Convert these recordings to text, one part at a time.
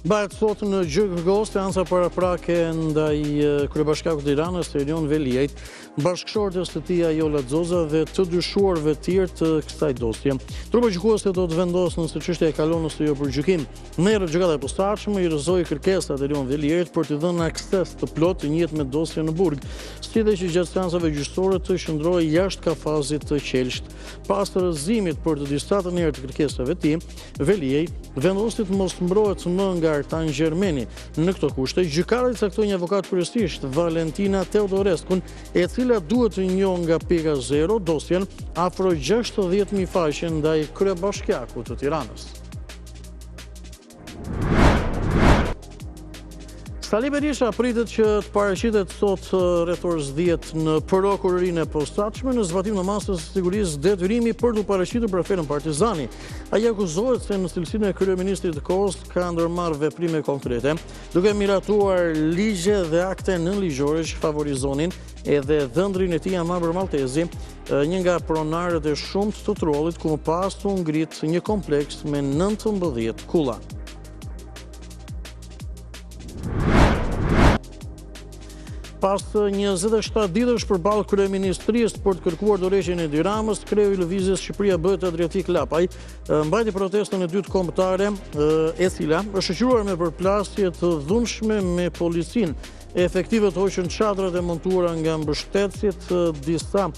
Bëhet sot në Gjykëgoz seanca paraprake ndaj kryebashkiakut të Tiranës Erion Veliajt, bashkëshortes të tij Ajola Xoza dhe të dyshuarve tjerë të kësaj dosje. Trupa gjykuese do të vendosë nëse çështja e kalon ose jo për gjykim. Merret gjykata e posaçme i rrëzoi kërkesat e Erion Veliajt për të dhënë akses të plotë të njëjtë me dosjen në burg, si dhe që gjatë seancave gjyqësore të qëndrojë jashtë kafazit të qelsht. Pas rrëzimit për të disatën herë të kërkesave të tij, Veliaj vendosi të mos mbrohet më nga Artan Gjermeni. Në këto kushte, gjykata caktoi një avokat kryesisht, Valentina Teodoreskun, e cila duhet të njohë nga pika 0 dosjen afro 60.000 faqe ndaj kryebashkiakut të Tiranës. Sali Berisha pritet që të paraqitet sot rreth orës 10 në prokurorinë e posaçme në zbatim të masës së sigurisë detyrimi për të paraqitur për aferën Partizani. Ai akuzohet se në cilësinë e kryeministrit të kohës ka ndërmarrë veprime konkrete, duke miratuar ligje dhe akte nënligjore që favorizonin edhe dhëndrin e tij Amabër Maltezi, një nga pronarët e shumtë të trollit, ku më pas u ngrit një kompleks me 19 kulla. Pas 27 ditësh përballë kryeministrisë për të kërkuar dorëheqjen e Edi Ramës, kreu i lëvizjes Shqipëria Bëhet Adriatik Lapaj mbajti protestën e dytë kombëtare, e cila është shoqëruar me përplasje të dhunshme me policinë. Efektivet hoqën çadrat e montuara nga mbështetësit, disa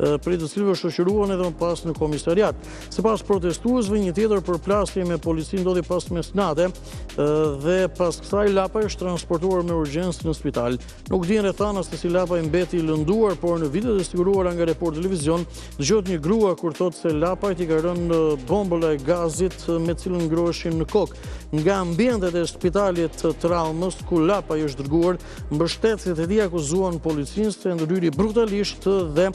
prej të cilëve shoqëruan edhe më pas në komisariat. Sipas protestuesve, një tjetër përplasje me policinë ndodhi pas mesnate dhe pas kësaj Lapaj është transportuar me urgjencë në spital. Nuk dihen rrethana se si Lapaj mbeti i lënduar, por në videot e siguruara nga Report Televizion dëgohet një grua kur thotë se Lapajt i ka rënë bombola e gazit me cilën ngroheshin në kokë. Nga ambientet e spitalit të traumës ku Lapaj është dërguar, mbështetësit e tij akuzuan policinë se ndryri brutalisht dhe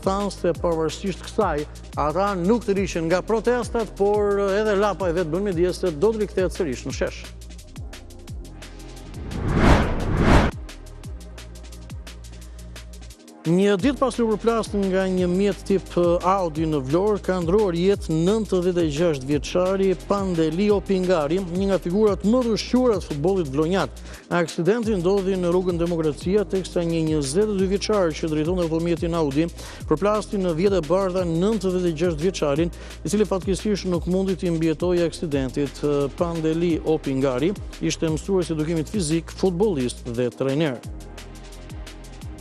thanë se pavarësisht kësaj, ata nuk të rishin nga protestat, por edhe Lapaj vetë bën midjes se do të rikthehet sërish në shesh. Një ditë pas lufrplasë nga një mjet tip Audi në Vlorë, ka ndruar jetë 96 vjeçari Pandeli Opingari, një nga figurat më të ushqyera të futbollit vlonjat. Aksidenti ndodhi në rrugën Demokracia, teksa një 22 vjeçar që drejtonte automjetin Audi përplasti në vjet e bardha 96 vjeçarin, i cili fatkeqësisht nuk mundi të mbijetojë aksidentit. Pandeli Opingari ishte mësues edukimit fizik, futbollist dhe trajner.